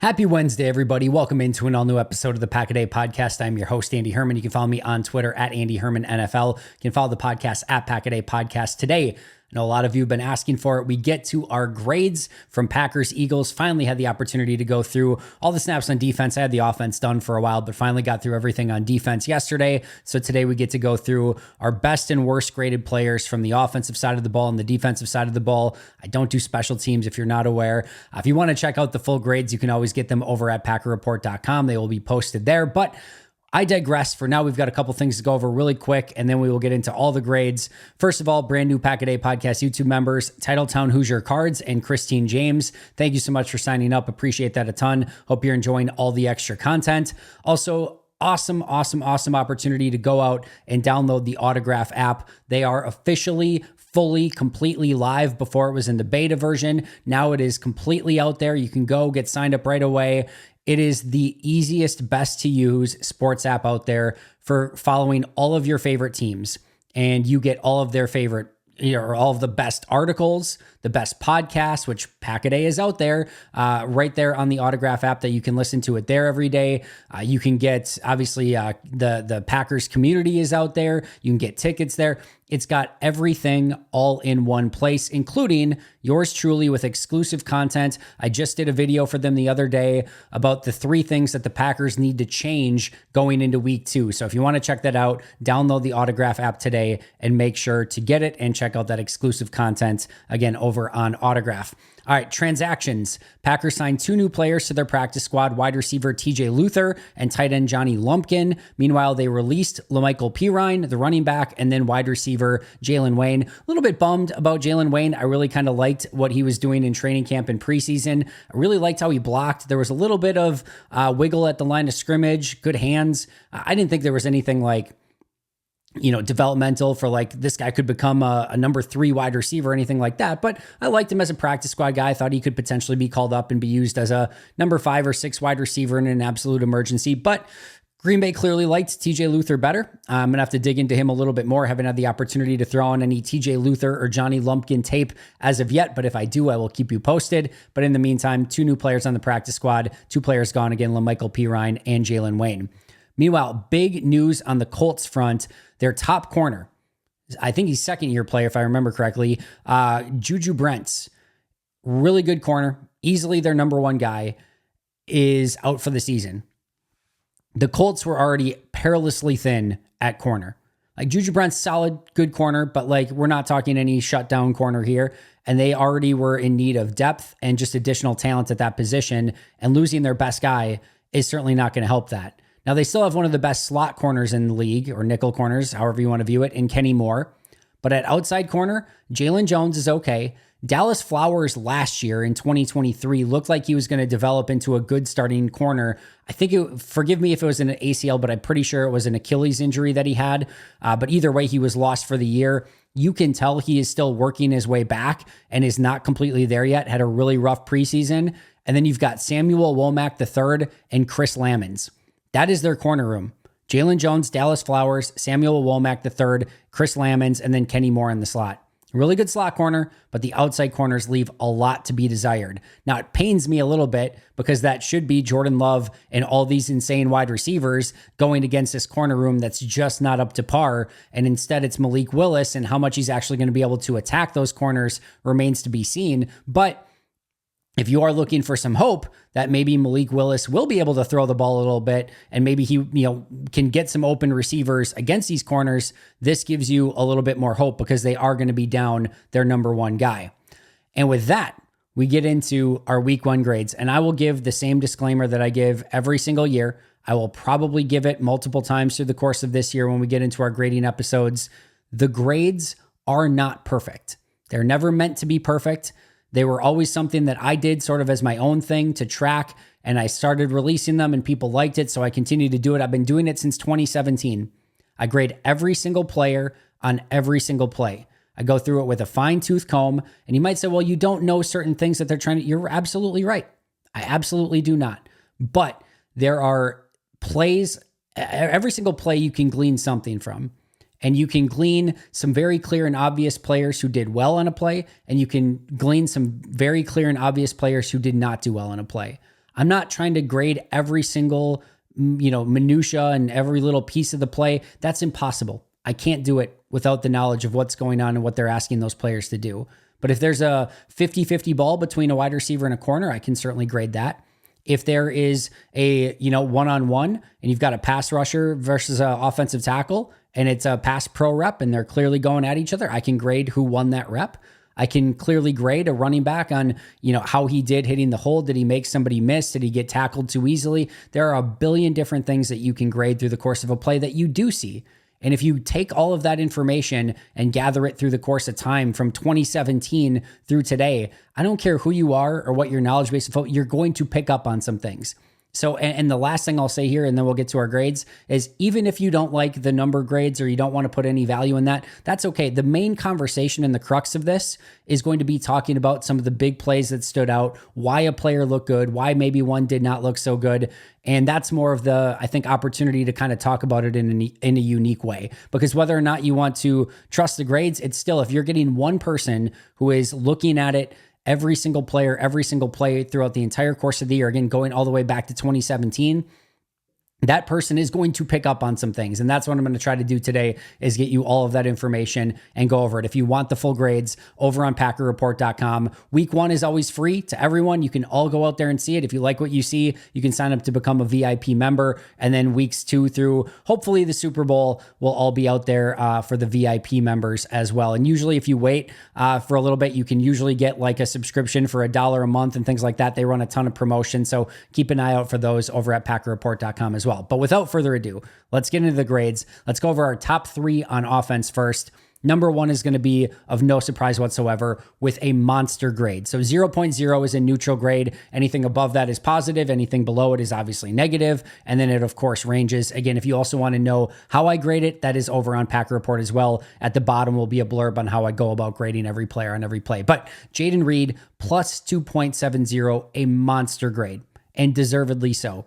Happy Wednesday, everybody. Welcome into an all-new episode of the Pack a Day podcast. I'm your host, Andy Herman. You can follow me on Twitter at Andy Herman NFL. You can follow the podcast at Pack a Day Podcast. Today, I know a lot of you have been asking for it. We get to our grades from Packers, Eagles. Finally had the opportunity to go through all the snaps on defense. I had the offense done for a while, but finally got through everything on defense yesterday. So today we get to go through our best and worst graded players from the offensive side of the ball and the defensive side of the ball. I don't do special teams if you're not aware. If you want to check out the full grades, you can always get them over at packerreport.com. They will be posted there. But I digress. For now, we've got a couple things to go over really quick, and then we will get into all the grades. First of all, brand new Pack a Day Podcast YouTube members, Titletown Hoosier Cards and Christine James. Thank you so much for signing up. Appreciate that a ton. Hope you're enjoying all the extra content. Also, awesome opportunity to go out and download the Autograph app. They are officially fully, completely live. Before it was in the beta version. Now it is completely out there. You can go get signed up right away. It is the easiest, best to use sports app out there for following all of your favorite teams. And you get all of their favorite, or all of the best articles, the best podcasts, which Pack-A-Day is out there, right there on the Autograph app that you can listen to it there every day. You can get, obviously, the Packers community is out there. You can get tickets there. It's got everything all in one place, including yours truly with exclusive content. I just did a video for them the other day about the 3 things that the Packers need to change going into week 2. So if you want to check that out, download the Autograph app today and make sure to get it and check out that exclusive content again over on Autograph. All right, transactions. Packers signed 2 new players to their practice squad, wide receiver TJ Luther and tight end Johnny Lumpkin. Meanwhile, they released Lamichael Pirine, the running back, and then wide receiver Jalen Wayne. A little bit bummed about Jalen Wayne. I really kind of liked what he was doing in training camp and preseason. I really liked how he blocked. There was a little bit of wiggle at the line of scrimmage, good hands. I didn't think there was anything like, developmental for like this guy could become a number 3 wide receiver or anything like that. But I liked him as a practice squad guy. I thought he could potentially be called up and be used as a number 5 or 6 wide receiver in an absolute emergency. But Green Bay clearly liked TJ Luther better. I'm going to have to dig into him a little bit more. I haven't had the opportunity to throw on any TJ Luther or Johnny Lumpkin tape as of yet, but if I do, I will keep you posted. But in the meantime, 2 new players on the practice squad, 2 players gone again, Lamichael Pirine and Jalen Wayne. Meanwhile, big news on the Colts front. Their top corner, I think he's second-year player, if I remember correctly, Juju Brents, really good corner, easily their number 1 guy, is out for the season. The Colts were already perilously thin at corner. Like Juju Brents, solid, good corner, but like we're not talking any shutdown corner here. And they already were in need of depth and just additional talent at that position. And losing their best guy is certainly not going to help that. Now, they still have one of the best slot corners in the league, or nickel corners, however you want to view it, in Kenny Moore. But at outside corner, Jalen Jones is okay. Dallas Flowers last year in 2023 looked like he was going to develop into a good starting corner. I think, forgive me if it was an ACL, but I'm pretty sure it was an Achilles injury that he had. But either way, he was lost for the year. You can tell he is still working his way back and is not completely there yet. Had a really rough preseason. And then you've got Samuel Womack III and Chris Lamons. That is their corner room. Jalen Jones, Dallas Flowers, Samuel Womack III, Chris Lamons, and then Kenny Moore in the slot. Really good slot corner, but the outside corners leave a lot to be desired. Now, it pains me a little bit because that should be Jordan Love and all these insane wide receivers going against this corner room that's just not up to par. And instead, it's Malik Willis, and how much he's actually going to be able to attack those corners remains to be seen. But if you are looking for some hope that maybe Malik Willis will be able to throw the ball a little bit and maybe he can get some open receivers against these corners, this gives you a little bit more hope because they are going to be down their number 1 guy. And with that, we get into our week 1 grades. And I will give the same disclaimer that I give every single year. I will probably give it multiple times through the course of this year when we get into our grading episodes. The grades are not perfect. They're never meant to be perfect. They were always something that I did sort of as my own thing to track, and I started releasing them and people liked it, so I continue to do it. I've been doing it since 2017. I grade every single player on every single play. I go through it with a fine-tooth comb, and you might say, well, you don't know certain things that they're trying to... You're absolutely right. I absolutely do not. But there are plays, every single play you can glean something from. And you can glean some very clear and obvious players who did well on a play, and you can glean some very clear and obvious players who did not do well on a play. I'm not trying to grade every single, minutia and every little piece of the play. That's impossible. I can't do it without the knowledge of what's going on and what they're asking those players to do. But if there's a 50-50 ball between a wide receiver and a corner, I can certainly grade that. If there is a, one-on-one and you've got a pass rusher versus an offensive tackle and it's a pass pro rep and they're clearly going at each other, I can grade who won that rep. I can clearly grade a running back on, how he did hitting the hole. Did he make somebody miss? Did he get tackled too easily? There are a billion different things that you can grade through the course of a play that you do see. And if you take all of that information and gather it through the course of time from 2017 through today, I don't care who you are or what your knowledge base is, you're going to pick up on some things. So, and the last thing I'll say here, and then we'll get to our grades, is even if you don't like the number grades or you don't want to put any value in that, that's okay. The main conversation and the crux of this is going to be talking about some of the big plays that stood out, why a player looked good, why maybe one did not look so good. And that's more of the, I think, opportunity to kind of talk about it in a unique way. Because whether or not you want to trust the grades, it's still, if you're getting one person who is looking at it, every single player, every single play throughout the entire course of the year, again, going all the way back to 2017, that person is going to pick up on some things. And that's what I'm going to try to do today, is get you all of that information and go over it. If you want the full grades, over on PackerReport.com. Week 1 is always free to everyone. You can all go out there and see it. If you like what you see, you can sign up to become a VIP member. And then weeks 2 through hopefully the Super Bowl will all be out there for the VIP members as well. And usually if you wait for a little bit, you can usually get like a subscription for $1 a month and things like that. They run a ton of promotions. So keep an eye out for those over at PackerReport.com as well. But without further ado, let's get into the grades. Let's go over our top 3 on offense first. Number 1 is going to be of no surprise whatsoever with a monster grade. So 0.0 is a neutral grade. Anything above that is positive. Anything below it is obviously negative. And then it, of course, ranges. Again, if you also want to know how I grade it, that is over on Packer Report as well. At the bottom will be a blurb on how I go about grading every player on every play. But Jayden Reed plus 2.70, a monster grade, and deservedly so.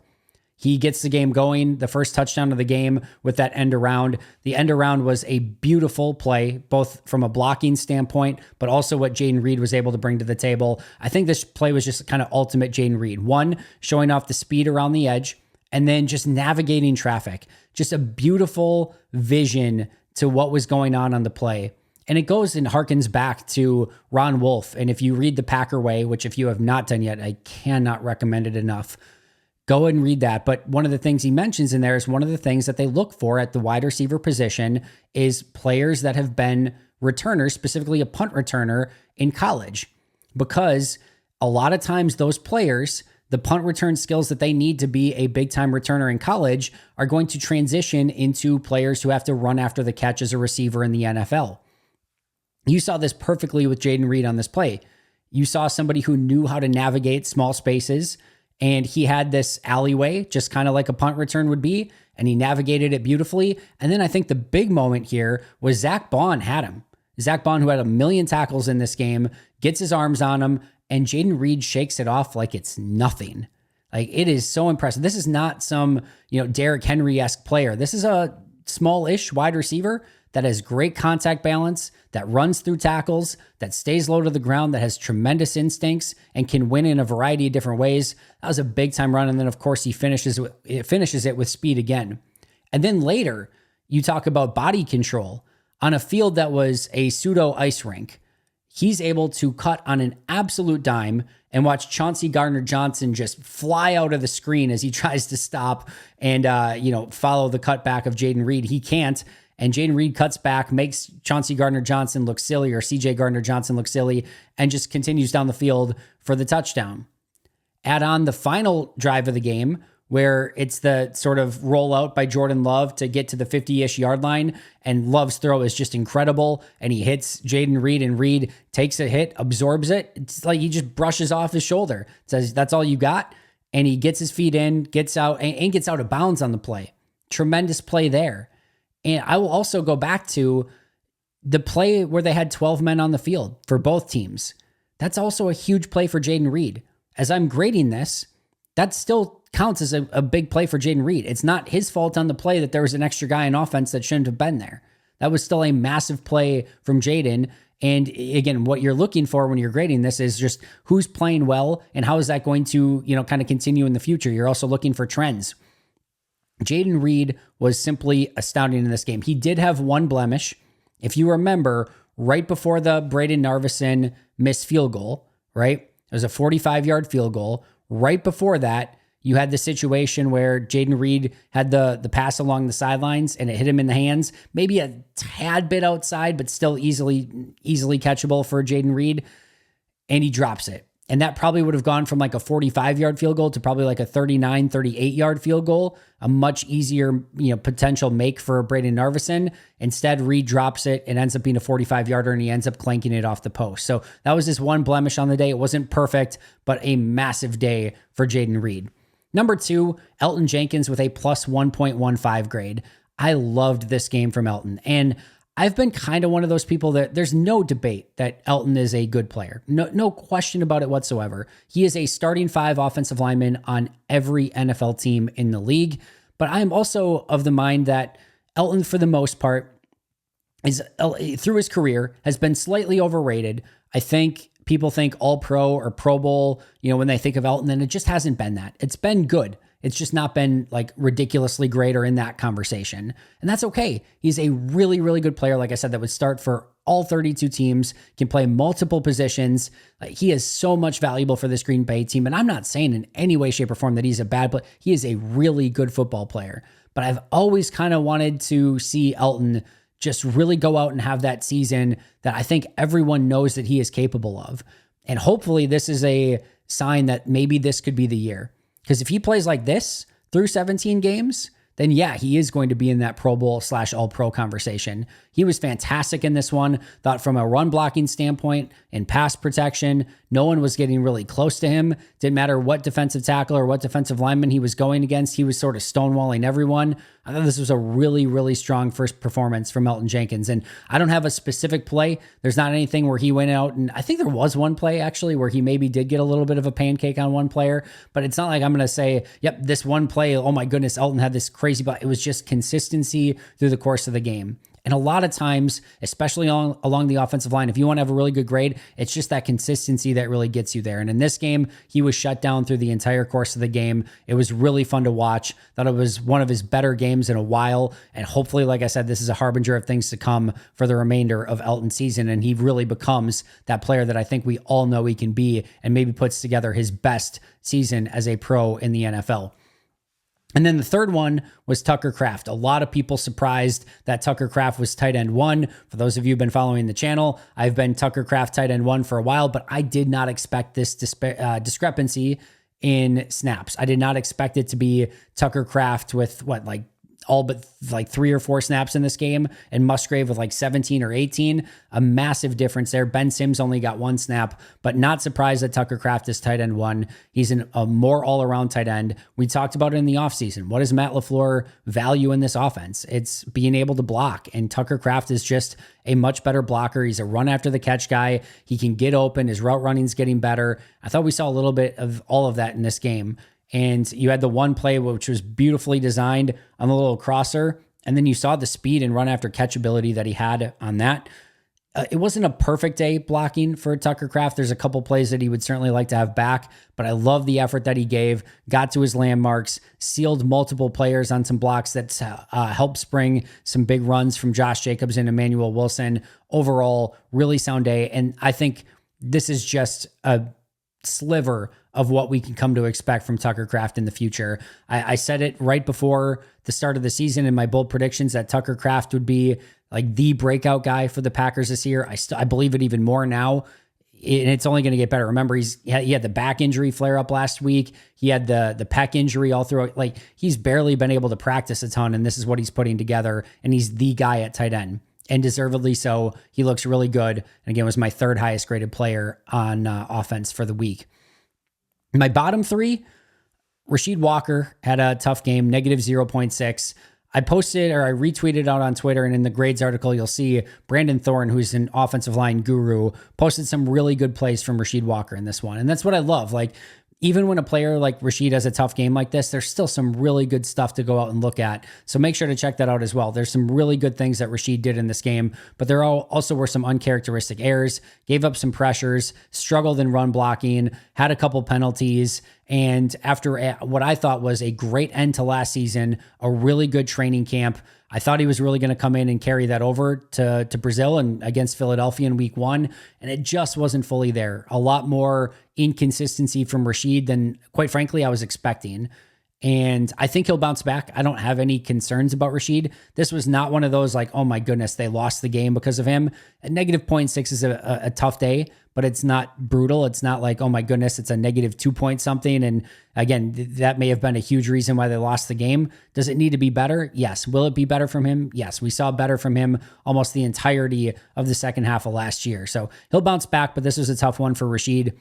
He gets the game going, the first touchdown of the game with that end around. The end around was a beautiful play, both from a blocking standpoint, but also what Jayden Reed was able to bring to the table. I think this play was just kind of ultimate Jayden Reed. One, showing off the speed around the edge, and then just navigating traffic. Just a beautiful vision to what was going on the play. And it goes and harkens back to Ron Wolf. And if you read The Packer Way, which if you have not done yet, I cannot recommend it enough, go and read that. But one of the things he mentions in there is one of the things that they look for at the wide receiver position is players that have been returners, specifically a punt returner in college. Because a lot of times those players, the punt return skills that they need to be a big time returner in college are going to transition into players who have to run after the catch as a receiver in the NFL. You saw this perfectly with Jayden Reed on this play. You saw somebody who knew how to navigate small spaces, and he had this alleyway, just kind of like a punt return would be, and he navigated it beautifully. And then I think the big moment here was Zach Bond had him. Zach Bond, who had 1 million tackles in this game, gets his arms on him, and Jayden Reed shakes it off like it's nothing. Like, it is so impressive. This is not some, Derrick Henry-esque player. This is a small-ish wide receiver that has great contact balance, that runs through tackles, that stays low to the ground, that has tremendous instincts, and can win in a variety of different ways. That was a big-time run, and then, of course, he finishes it with speed again. And then later, you talk about body control. On a field that was a pseudo ice rink, he's able to cut on an absolute dime and watch Chauncey Gardner-Johnson just fly out of the screen as he tries to stop and follow the cutback of Jayden Reed. He can't. And Jayden Reed cuts back, makes Chauncey Gardner-Johnson look silly, or CJ Gardner-Johnson look silly, and just continues down the field for the touchdown. Add on the final drive of the game, where it's the sort of rollout by Jordan Love to get to the 50-ish yard line, and Love's throw is just incredible, and he hits Jayden Reed, and Reed takes a hit, absorbs it. It's like he just brushes off his shoulder, says, "That's all you got," and he gets his feet in, gets out, and gets out of bounds on the play. Tremendous play there. And I will also go back to the play where they had 12 men on the field for both teams. That's also a huge play for Jayden Reed. As I'm grading this, that still counts as a big play for Jayden Reed. It's not his fault on the play that there was an extra guy in offense that shouldn't have been there. That was still a massive play from Jayden. And again, what you're looking for when you're grading this is just who's playing well and how is that going to, kind of continue in the future. You're also looking for trends. Jayden Reed was simply astounding in this game. He did have one blemish. If you remember, right before the Braden Narveson missed field goal, right? It was a 45-yard field goal. Right before that, you had the situation where Jayden Reed had the pass along the sidelines and it hit him in the hands, maybe a tad bit outside, but still easily catchable for Jayden Reed, and he drops it. And that probably would have gone from like a 45-yard field goal to probably like a 39, 38-yard field goal, a much easier, potential make for Braden Narveson. Instead, Reed drops it and ends up being a 45-yarder, and he ends up clanking it off the post. So that was just one blemish on the day. It wasn't perfect, but a massive day for Jayden Reed. Number 2, Elgton Jenkins with a plus 1.15 grade. I loved this game from Elgton. And I've been kind of one of those people that there's no debate that Elgton is a good player. No question about it whatsoever. He is a starting 5 offensive lineman on every NFL team in the league. But I'm also of the mind that Elgton, for the most part, is through his career, has been slightly overrated. I think people think All-Pro or Pro Bowl, when they think of Elgton, and it just hasn't been that. It's been good. It's just not been like ridiculously great or in that conversation. And that's okay. He's a really, really good player, like I said, that would start for all 32 teams, can play multiple positions. He is so much valuable for this Green Bay team. And I'm not saying in any way, shape, or form that he's a bad player. He is a really good football player. But I've always kind of wanted to see Elgton just really go out and have that season that I think everyone knows that he is capable of. And hopefully this is a sign that maybe this could be the year. Because if he plays like this through 17 games, then yeah, he is going to be in that Pro Bowl / All-Pro conversation. He was fantastic in this one. Thought from a run blocking standpoint and pass protection, no one was getting really close to him. Didn't matter what defensive tackle or what defensive lineman he was going against. He was sort of stonewalling everyone. I thought this was a really, really strong first performance from Elgton Jenkins. And I don't have a specific play. There's not anything where he went out, and I think there was one play actually where he maybe did get a little bit of a pancake on one player, but it's not like I'm going to say, yep, this one play, oh my goodness, Elgton had this crazy, but it was just consistency through the course of the game. And a lot of times, especially along the offensive line, if you want to have a really good grade, it's just that consistency that really gets you there. And in this game, he was shut down through the entire course of the game. It was really fun to watch. Thought it was one of his better games in a while. And hopefully, like I said, this is a harbinger of things to come for the remainder of Elgton's season. And he really becomes that player that I think we all know he can be, and maybe puts together his best season as a pro in the NFL. And then the third one was Tucker Kraft. A lot of people surprised that Tucker Kraft was tight end 1. For those of you who've been following the channel, I've been Tucker Kraft tight end 1 for a while, but I did not expect this discrepancy in snaps. I did not expect it to be Tucker Kraft with all but 3 or 4 snaps in this game, and Musgrave with 17 or 18. A massive difference there. Ben Sims only got 1 snap, but not surprised that Tucker Kraft is tight end 1. He's a more all-around tight end. We talked about it in the offseason. What does Matt LaFleur value in this offense? It's being able to block, and Tucker Kraft is just a much better blocker. He's a run-after-the-catch guy. He can get open. His route running's getting better. I thought we saw a little bit of all of that in this game. And you had the one play which was beautifully designed on the little crosser, and then you saw the speed and run after catch ability that he had on that. It wasn't a perfect day blocking for Tucker Kraft. There's a couple plays that he would certainly like to have back, but I love the effort that he gave, got to his landmarks, sealed multiple players on some blocks that helped spring some big runs from Josh Jacobs and Emmanuel Wilson. Overall, really sound day. And I think this is just a sliver of what we can come to expect from Tucker Kraft in the future. I said it right before the start of the season in my bold predictions that Tucker Kraft would be the breakout guy for the Packers this year. I believe it even more now, and it's only going to get better. Remember, he had the back injury flare up last week. He had the pec injury all through. He's barely been able to practice a ton, and this is what he's putting together, and he's the guy at tight end. And deservedly so. He looks really good. And again, was my 3rd highest graded player on offense for the week. My bottom 3, Rasheed Walker had a tough game, negative 0.6. I retweeted out on Twitter, and in the grades article, you'll see Brandon Thorne, who's an offensive line guru, posted some really good plays from Rasheed Walker in this one. And that's what I love. even when a player like Rashid has a tough game like this, there's still some really good stuff to go out and look at. So make sure to check that out as well. There's some really good things that Rashid did in this game, but there also were some uncharacteristic errors, gave up some pressures, struggled in run blocking, had a couple penalties. And after what I thought was a great end to last season, a really good training camp, I thought he was really going to come in and carry that over to Brazil and against Philadelphia in week 1. And it just wasn't fully there. A lot more inconsistency from Rashid than, quite frankly, I was expecting. And I think he'll bounce back. I don't have any concerns about Rashid. This was not one of those like, oh my goodness, they lost the game because of him. A negative 0.6 is a tough day, but it's not brutal. It's not like, oh my goodness, it's a negative 2 point something. And again, that may have been a huge reason why they lost the game. Does it need to be better? Yes. Will it be better from him? Yes. We saw better from him almost the entirety of the second half of last year. So he'll bounce back, but this was a tough one for Rashid.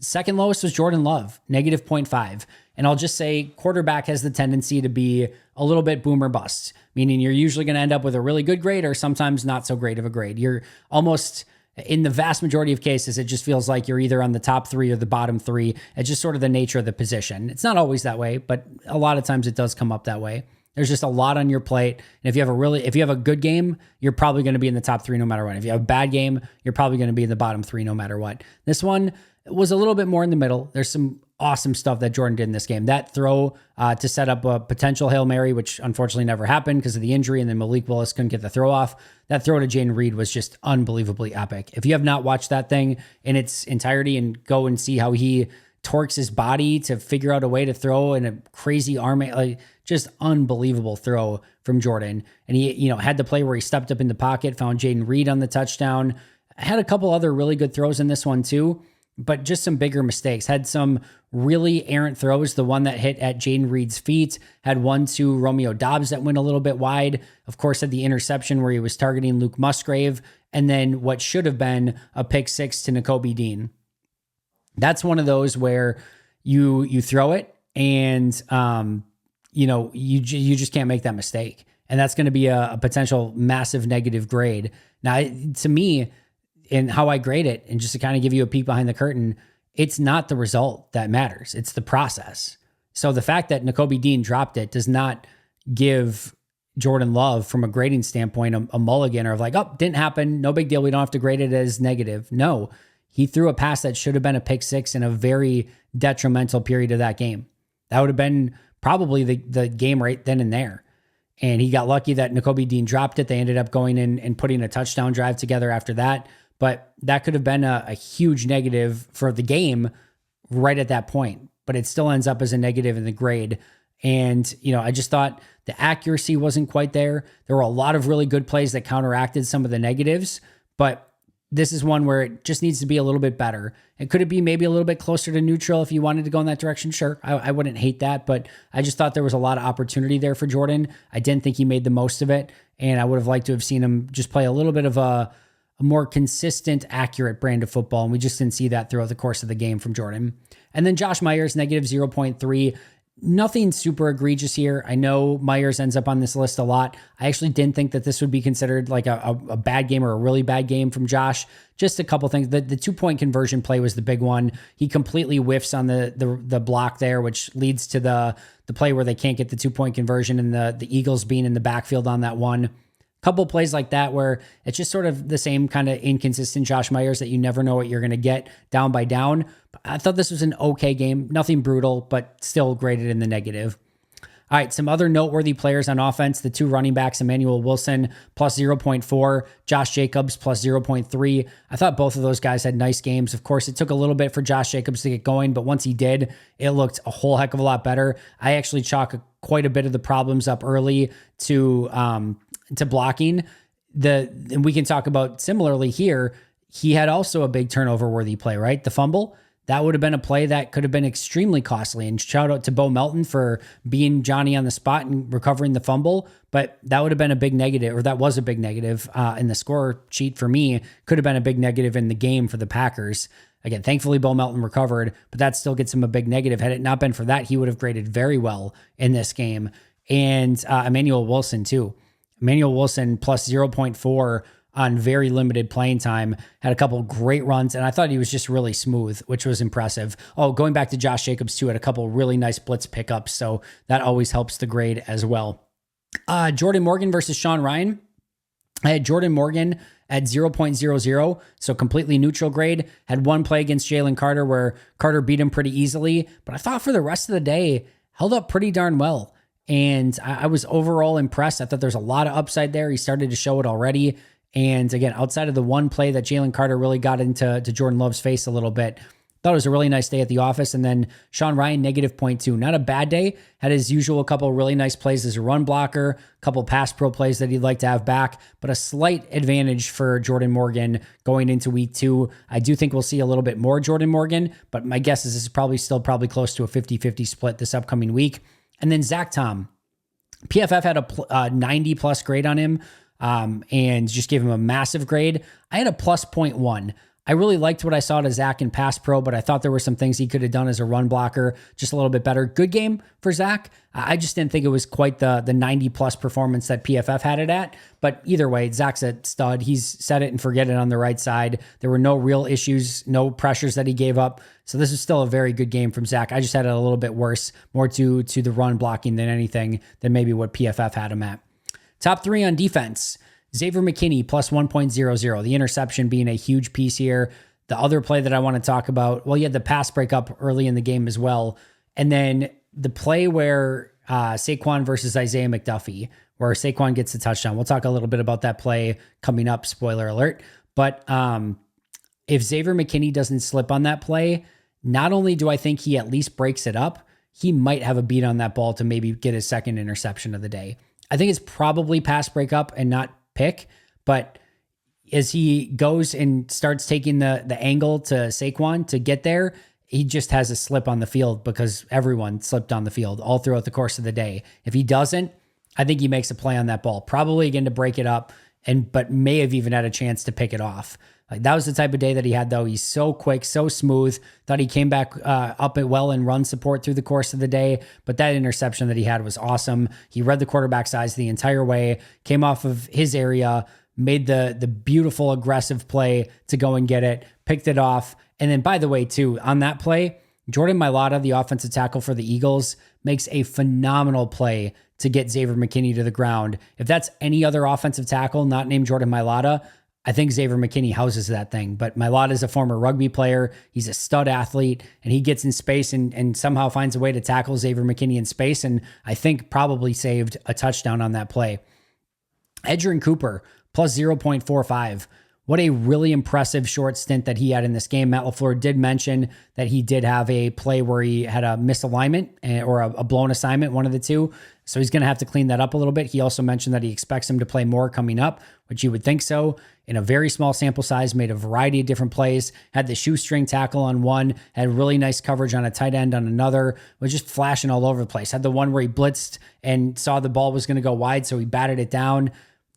Second lowest was Jordan Love, negative 0.5. And I'll just say quarterback has the tendency to be a little bit boom or bust, meaning you're usually going to end up with a really good grade or sometimes not so great of a grade. You're almost, in the vast majority of cases, it just feels like you're either on the top 3 or the bottom 3. It's just sort of the nature of the position. It's not always that way, but a lot of times it does come up that way. There's just a lot on your plate. And if you have a good game, you're probably going to be in the top 3 no matter what. If you have a bad game, you're probably going to be in the bottom 3 no matter what. This one was a little bit more in the middle. There's some awesome stuff that Jordan did in this game. That throw to set up a potential Hail Mary, which unfortunately never happened because of the injury, and then Malik Willis couldn't get the throw off. That throw to Jaden Reed was just unbelievably epic. If you have not watched that thing in its entirety and go and see how he torques his body to figure out a way to throw in a crazy arm, like just unbelievable throw from Jordan. And he, had the play where he stepped up in the pocket, found Jaden Reed on the touchdown, had a couple other really good throws in this one too, but just some bigger mistakes. Had some really errant throws. The one that hit at Jaden Reed's feet, had one to Romeo Doubs that went a little bit wide. Of course, had the interception where he was targeting Luke Musgrave, and then what should have been a pick 6 to Nakobe Dean. That's one of those where you throw it and you just can't make that mistake, and that's going to be a potential massive negative grade. Now, to me, and how I grade it, and just to kind of give you a peek behind the curtain, it's not the result that matters. It's the process. So the fact that Nakobe Dean dropped it does not give Jordan Love, from a grading standpoint, a mulligan or like, oh, didn't happen. No big deal. We don't have to grade it as negative. No, he threw a pass that should have been a pick 6 in a very detrimental period of that game. That would have been probably the game right then and there. And he got lucky that Nakobe Dean dropped it. They ended up going in and putting a touchdown drive together after that. But that could have been a huge negative for the game right at that point. But it still ends up as a negative in the grade. And, I just thought the accuracy wasn't quite there. There were a lot of really good plays that counteracted some of the negatives. But this is one where it just needs to be a little bit better. And could it be maybe a little bit closer to neutral if you wanted to go in that direction? Sure, I wouldn't hate that. But I just thought there was a lot of opportunity there for Jordan. I didn't think he made the most of it. And I would have liked to have seen him just play a little bit of a more consistent, accurate brand of football. And we just didn't see that throughout the course of the game from Jordan. And then Josh Myers, negative 0.3. Nothing super egregious here. I know Myers ends up on this list a lot. I actually didn't think that this would be considered like a bad game or a really bad game from Josh. Just a couple things. The 2-point conversion play was the big one. He completely whiffs on the block there, which leads to the play where they can't get the 2-point conversion, and the Eagles being in the backfield on that one. Couple plays like that where it's just sort of the same kind of inconsistent Josh Myers that you never know what you're going to get down by down. I thought this was an okay game. Nothing brutal, but still graded in the negative. All right, some other noteworthy players on offense. The 2 running backs, Emmanuel Wilson, plus 0.4. Josh Jacobs, plus 0.3. I thought both of those guys had nice games. Of course, it took a little bit for Josh Jacobs to get going, but once he did, it looked a whole heck of a lot better. I actually chalk quite a bit of the problems up early to blocking. And we can talk about similarly here, he had also a big turnover worthy play, right? The fumble. That would have been a play that could have been extremely costly. And shout out to Bo Melton for being Johnny on the spot and recovering the fumble. But that would have been a big negative, or that was a big negative in the score sheet for me. Could have been a big negative in the game for the Packers. Again, thankfully, Bo Melton recovered, but that still gets him a big negative. Had it not been for that, he would have graded very well in this game. And Emmanuel Wilson, too. Emmanuel Wilson plus 0.4 on very limited playing time, had a couple great runs, and I thought he was just really smooth, which was impressive. Oh, going back to Josh Jacobs too, had a couple really nice blitz pickups, so that always helps the grade as well. Jordan Morgan versus Sean Ryan. I had Jordan Morgan at 0.00, so completely neutral grade. Had one play against Jalen Carter where Carter beat him pretty easily, but I thought for the rest of the day, held up pretty darn well. And I was overall impressed. I thought there's a lot of upside there. He started to show it already. And again, outside of the one play that Jalen Carter really got into Jordan Love's face a little bit, thought it was a really nice day at the office. And then Sean Ryan, -0.2. Not a bad day. Had his usual couple really nice plays as a run blocker, a couple pass pro plays that he'd like to have back, but a slight advantage for Jordan Morgan going into week 2. I do think we'll see a little bit more Jordan Morgan, but my guess is this is probably close to a 50-50 split this upcoming week. And then Zach Tom. PFF had a 90 plus grade on him and just gave him a massive grade. I had a +0.1. I really liked what I saw to Zach in pass pro, but I thought there were some things he could have done as a run blocker just a little bit better. Good game for Zach. I just didn't think it was quite the 90 plus performance that PFF had it at. But either way, Zach's a stud. He's set it and forget it on the right side. There were no real issues, no pressures that he gave up. So this is still a very good game from Zach. I just had it a little bit worse, more to the run blocking than anything than maybe what PFF had him at. Top 3 on defense. Xavier McKinney +1.00, the interception being a huge piece here. The other play that I want to talk about, well, you had the pass breakup early in the game as well. And then the play where Saquon versus Isaiah McDuffie, where Saquon gets the touchdown. We'll talk a little bit about that play coming up, spoiler alert. But if Xavier McKinney doesn't slip on that play, not only do I think he at least breaks it up, he might have a beat on that ball to maybe get his second interception of the day. I think it's probably pass breakup and not pick, but as he goes and starts taking the angle to Saquon to get there, he just has a slip on the field because everyone slipped on the field all throughout the course of the day. If he doesn't, I think he makes a play on that ball, probably again to break it up, but may have even had a chance to pick it off. Like that was the type of day that he had, though. He's so quick, so smooth. Thought he came back up it well in run support through the course of the day. But that interception that he had was awesome. He read the quarterback's eyes the entire way, came off of his area, made the beautiful aggressive play to go and get it, picked it off. And then, by the way, too, on that play, Jordan Mailata, the offensive tackle for the Eagles, makes a phenomenal play to get Xavier McKinney to the ground. If that's any other offensive tackle not named Jordan Mailata, I think Xavier McKinney houses that thing. But Mailata is a former rugby player. He's a stud athlete, and he gets in space and somehow finds a way to tackle Xavier McKinney in space, and I think probably saved a touchdown on that play. Edgerrin Cooper, +0.45. What a really impressive short stint that he had in this game. Matt LaFleur did mention that he did have a play where he had a misalignment or a blown assignment, one of the two. So he's going to have to clean that up a little bit. He also mentioned that he expects him to play more coming up, which you would think so. In a very small sample size, made a variety of different plays, had the shoestring tackle on one, had really nice coverage on a tight end on another, was just flashing all over the place. Had the one where he blitzed and saw the ball was going to go wide, so he batted it down.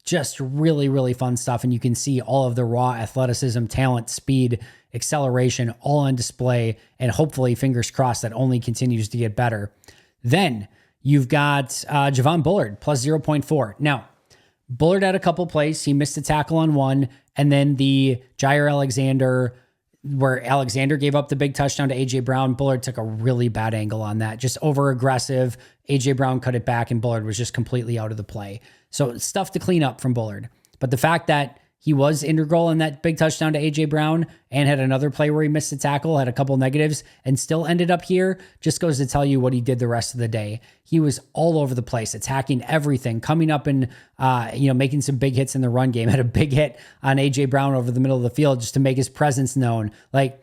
Just really, really fun stuff. And you can see all of the raw athleticism, talent, speed, acceleration all on display. And hopefully, fingers crossed, that only continues to get better. Then you've got Javon Bullard, +0.4. Now, Bullard had a couple plays. He missed a tackle on one. And then the Jair Alexander, where Alexander gave up the big touchdown to A.J. Brown, Bullard took a really bad angle on that. Just over aggressive. A.J. Brown cut it back and Bullard was just completely out of the play. So stuff to clean up from Bullard. But the fact that he was integral in that big touchdown to A.J. Brown and had another play where he missed a tackle, had a couple negatives, and still ended up here, just goes to tell you what he did the rest of the day. He was all over the place, attacking everything, coming up and making some big hits in the run game. Had a big hit on A.J. Brown over the middle of the field just to make his presence known. Like,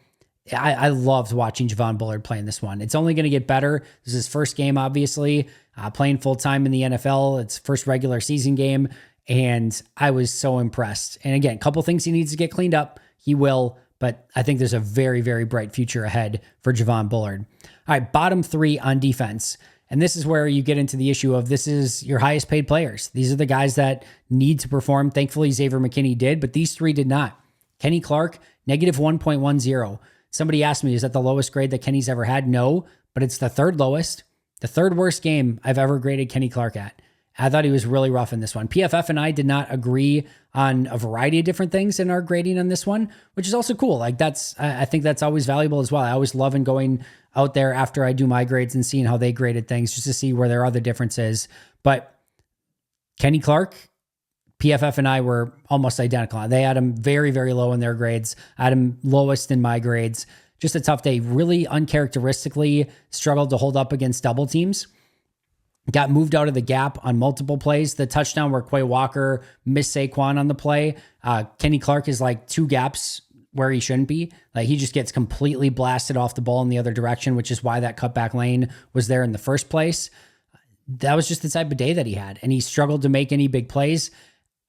I loved watching Javon Bullard playing this one. It's only going to get better. This is his first game, obviously, playing full-time in the NFL. It's first regular season game, and I was so impressed. And again, a couple things he needs to get cleaned up. He will, but I think there's a very, very bright future ahead for Javon Bullard. All right, bottom 3 on defense. And this is where you get into the issue of this is your highest paid players. These are the guys that need to perform. Thankfully, Xavier McKinney did, but these 3 did not. Kenny Clark, -1.10. Somebody asked me, is that the lowest grade that Kenny's ever had? No, but it's the third lowest, the third worst game I've ever graded Kenny Clark at. I thought he was really rough in this one. PFF and I did not agree on a variety of different things in our grading on this one, which is also cool. Like I think that's always valuable as well. I always love going out there after I do my grades and seeing how they graded things just to see where there are other differences. But Kenny Clark, PFF and I were almost identical. They had him very, very low in their grades. I had him lowest in my grades. Just a tough day. Really uncharacteristically struggled to hold up against double teams. Got moved out of the gap on multiple plays. The touchdown where Quay Walker missed Saquon on the play. Kenny Clark is like 2 gaps where he shouldn't be. Like he just gets completely blasted off the ball in the other direction, which is why that cutback lane was there in the first place. That was just the type of day that he had. And he struggled to make any big plays.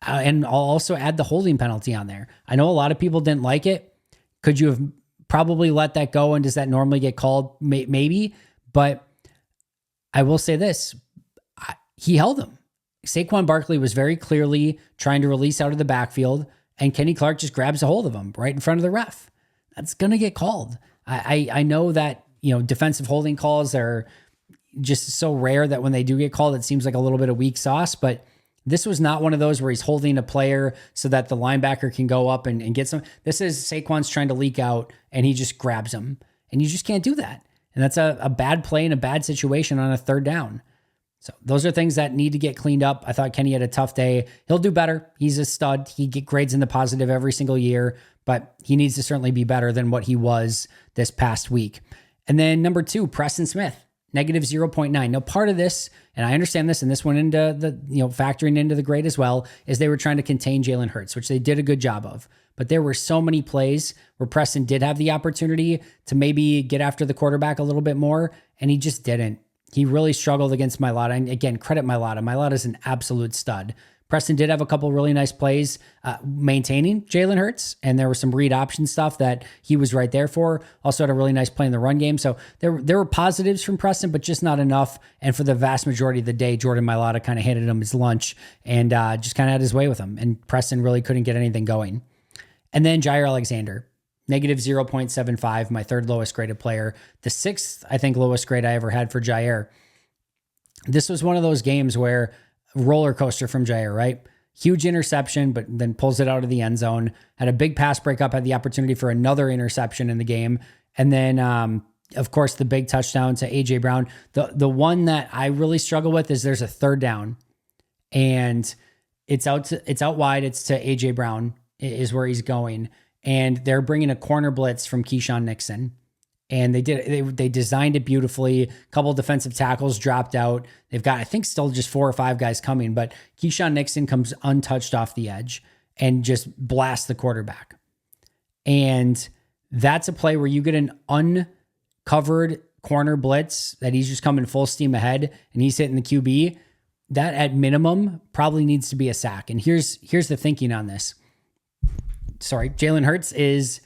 And I'll also add the holding penalty on there. I know a lot of people didn't like it. Could you have probably let that go? And does that normally get called? Maybe. But I will say this. He held him. Saquon Barkley was very clearly trying to release out of the backfield, and Kenny Clark just grabs a hold of him right in front of the ref. That's going to get called. I know that, defensive holding calls are just so rare that when they do get called, it seems like a little bit of weak sauce, but this was not one of those where he's holding a player so that the linebacker can go up and get some. This is Saquon's trying to leak out, and he just grabs him, and you just can't do that. And that's a bad play in a bad situation on a third down. So those are things that need to get cleaned up. I thought Kenny had a tough day. He'll do better. He's a stud. He get grades in the positive every single year, but he needs to certainly be better than what he was this past week. And then number 2, Preston Smith, negative 0.9. Now part of this, and I understand this, and this went into the, factoring into the grade as well, is they were trying to contain Jalen Hurts, which they did a good job of. But there were so many plays where Preston did have the opportunity to maybe get after the quarterback a little bit more, and he just didn't. He really struggled against Mailata. And again, credit Mailata. Mailata's an absolute stud. Preston did have a couple really nice plays maintaining Jalen Hurts, and there was some read option stuff that he was right there for. Also had a really nice play in the run game. So there were positives from Preston, but just not enough. And for the vast majority of the day, Jordan Mailata kind of handed him his lunch and just kind of had his way with him. And Preston really couldn't get anything going. And then Jair Alexander, negative 0.75, my 3rd lowest graded player. The 6th, I think, lowest grade I ever had for Jair. This was one of those games where roller coaster from Jair, right? Huge interception, but then pulls it out of the end zone. Had a big pass breakup, had the opportunity for another interception in the game. And then, of course, the big touchdown to A.J. Brown. The one that I really struggle with is there's a 3rd down, and it's out wide. It's to A.J. Brown is where he's going. And they're bringing a corner blitz from Keyshawn Nixon. And they designed it beautifully. A couple of defensive tackles dropped out. They've got, I think, still just 4 or 5 guys coming, but Keyshawn Nixon comes untouched off the edge and just blasts the quarterback. And that's a play where you get an uncovered corner blitz that he's just coming full steam ahead and he's hitting the QB. That at minimum probably needs to be a sack. And here's the thinking on this. Sorry, Jalen Hurts is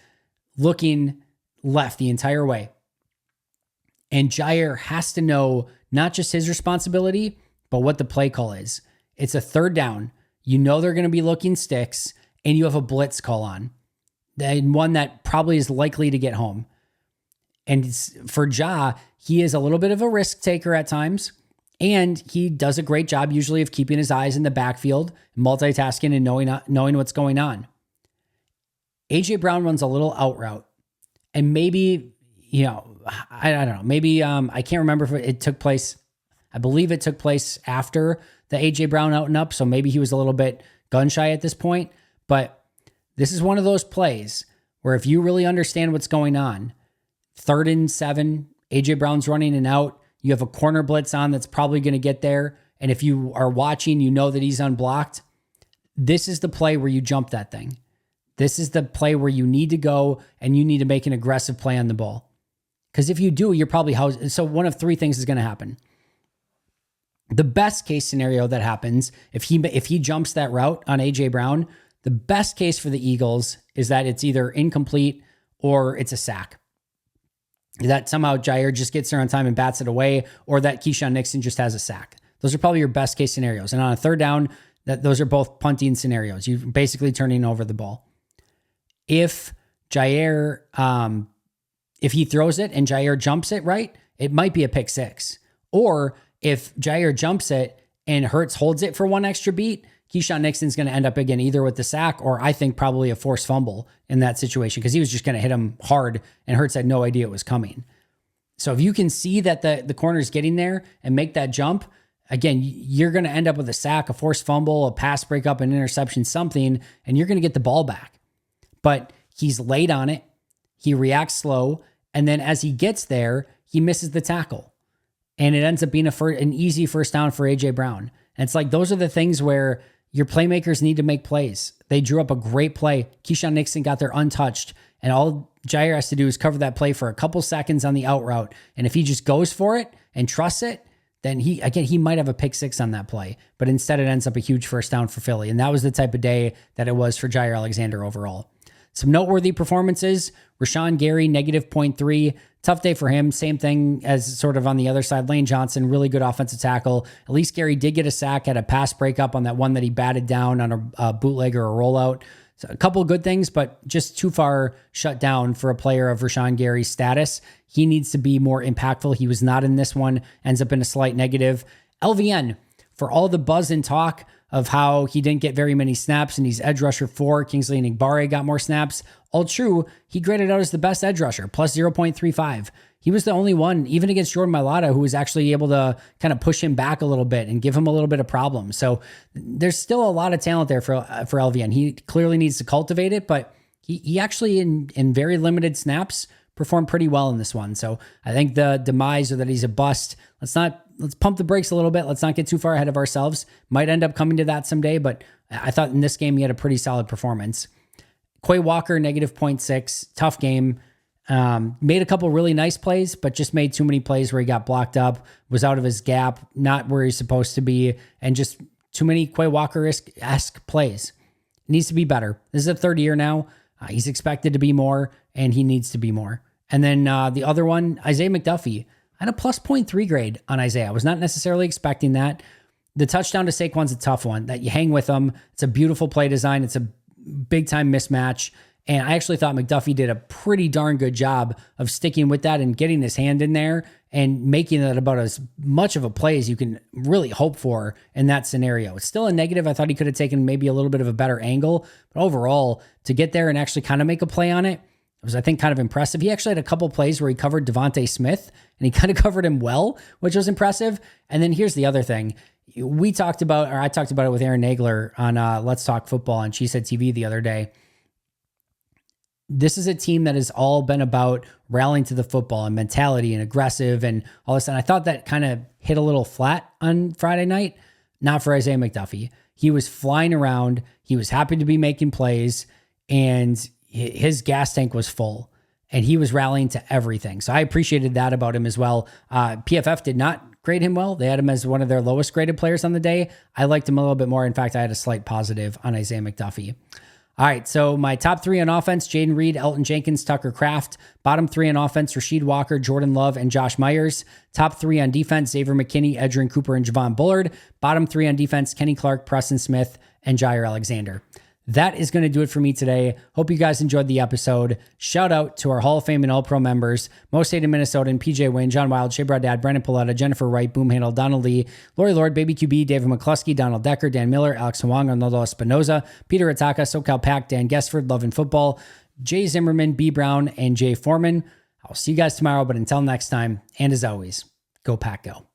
looking left the entire way. And Jair has to know not just his responsibility, but what the play call is. It's a 3rd down. You know they're going to be looking sticks, and you have a blitz call on. And one that probably is likely to get home. And for Ja, he is a little bit of a risk taker at times. And he does a great job usually of keeping his eyes in the backfield, multitasking and knowing what's going on. A.J. Brown runs a little out route. And maybe, I don't know. Maybe I can't remember if it took place. I believe it took place after the A.J. Brown out and up. So maybe he was a little bit gun shy at this point. But this is one of those plays where if you really understand what's going on, 3rd and 7, A.J. Brown's running and out. You have a corner blitz on that's probably going to get there. And if you are watching, you know that he's unblocked. This is the play where you jump that thing. This is the play where you need to go and you need to make an aggressive play on the ball. Because if you do, you're probably so one of 3 things is going to happen. The best case scenario that happens, if he jumps that route on A.J. Brown, the best case for the Eagles is that it's either incomplete or it's a sack. That somehow Jair just gets there on time and bats it away, or that Keyshawn Nixon just has a sack. Those are probably your best case scenarios. And on a 3rd down, those are both punting scenarios. You're basically turning over the ball. If Jair, if he throws it and Jair jumps it right, it might be a pick 6. Or if Jair jumps it and Hurts holds it for one extra beat, Keyshawn Nixon's going to end up again either with the sack or I think probably a forced fumble in that situation because he was just going to hit him hard and Hurts had no idea it was coming. So if you can see that the corner's getting there and make that jump, again, you're going to end up with a sack, a forced fumble, a pass breakup, an interception, something, and you're going to get the ball back. But he's late on it. He reacts slow. And then as he gets there, he misses the tackle. And it ends up being an easy first down for A.J. Brown. And it's like those are the things where your playmakers need to make plays. They drew up a great play. Keyshawn Nixon got there untouched. And all Jair has to do is cover that play for a couple seconds on the out route. And if he just goes for it and trusts it, then he might have a pick six on that play. But instead it ends up a huge first down for Philly. And that was the type of day that it was for Jair Alexander overall. Some noteworthy performances. Rashawn Gary, -0.3. Tough day for him. Same thing as sort of on the other side. Lane Johnson, really good offensive tackle. At least Gary did get a sack, had a pass breakup on that one that he batted down on a bootleg or a rollout. So a couple of good things, but just too far shut down for a player of Rashawn Gary's status. He needs to be more impactful. He was not in this one. Ends up in a slight negative. LVN, for all the buzz and talk of how he didn't get very many snaps and he's edge rusher 4, Kingsley Enagbare got more snaps. All true, he graded out as the best edge rusher, plus 0.35. He was the only one, even against Jordan Mailata, who was actually able to kind of push him back a little bit and give him a little bit of problems. So there's still a lot of talent there for LVN. He clearly needs to cultivate it, but he actually in very limited snaps performed pretty well in this one. So I think the demise or that he's a bust, let's pump the brakes a little bit. Let's not get too far ahead of ourselves. Might end up coming to that someday, but I thought in this game he had a pretty solid performance. Quay Walker, -0.6, tough game. Made a couple really nice plays, but just made too many plays where he got blocked up, was out of his gap, not where he's supposed to be, and just too many Quay Walker-esque plays. Needs to be better. This is a third year now. He's expected to be more, and he needs to be more. And then the other one, Isaiah McDuffie. I had a plus 0.3 grade on Isaiah. I was not necessarily expecting that. The touchdown to Saquon's a tough one that you hang with him. It's a beautiful play design. It's a big time mismatch. And I actually thought McDuffie did a pretty darn good job of sticking with that and getting his hand in there and making that about as much of a play as you can really hope for in that scenario. It's still a negative. I thought he could have taken maybe a little bit of a better angle, but overall, to get there and actually kind of make a play on it, it was, I think, kind of impressive. He actually had a couple plays where he covered Devontae Smith, and he kind of covered him well, which was impressive. And then here's the other thing. I talked about it with Aaron Nagler on Let's Talk Football on She Said TV the other day. This is a team that has all been about rallying to the football and mentality and aggressive and all this. And I thought that kind of hit a little flat on Friday night. Not for Isaiah McDuffie. He was flying around. He was happy to be making plays, and his gas tank was full, and he was rallying to everything. So I appreciated that about him as well. PFF did not grade him well. They had him as one of their lowest graded players on the day. I liked him a little bit more. In fact, I had a slight positive on Isaiah McDuffie. All right, so my top 3 on offense, Jaden Reed, Elton Jenkins, Tucker Kraft. Bottom 3 on offense, Rasheed Walker, Jordan Love, and Josh Myers. Top 3 on defense, Xavier McKinney, Edgerrin Cooper, and Javon Bullard. Bottom 3 on defense, Kenny Clark, Preston Smith, and Jair Alexander. That is going to do it for me today. Hope you guys enjoyed the episode. Shout out to our Hall of Fame and All-Pro members, Most Hated Minnesotan, PJ Wayne, John Wild, Shea Broad Brandon Paletta, Jennifer Wright, Boom Handle, Donald Lee, Lori Lord, Baby QB, David McCluskey, Donald Decker, Dan Miller, Alex Hwang, Arnoldo Espinoza, Peter Ataka, SoCal Pack, Dan Guestford, Love and Football, Jay Zimmerman, B Brown, and Jay Foreman. I'll see you guys tomorrow, but until next time, and as always, go Pack Go.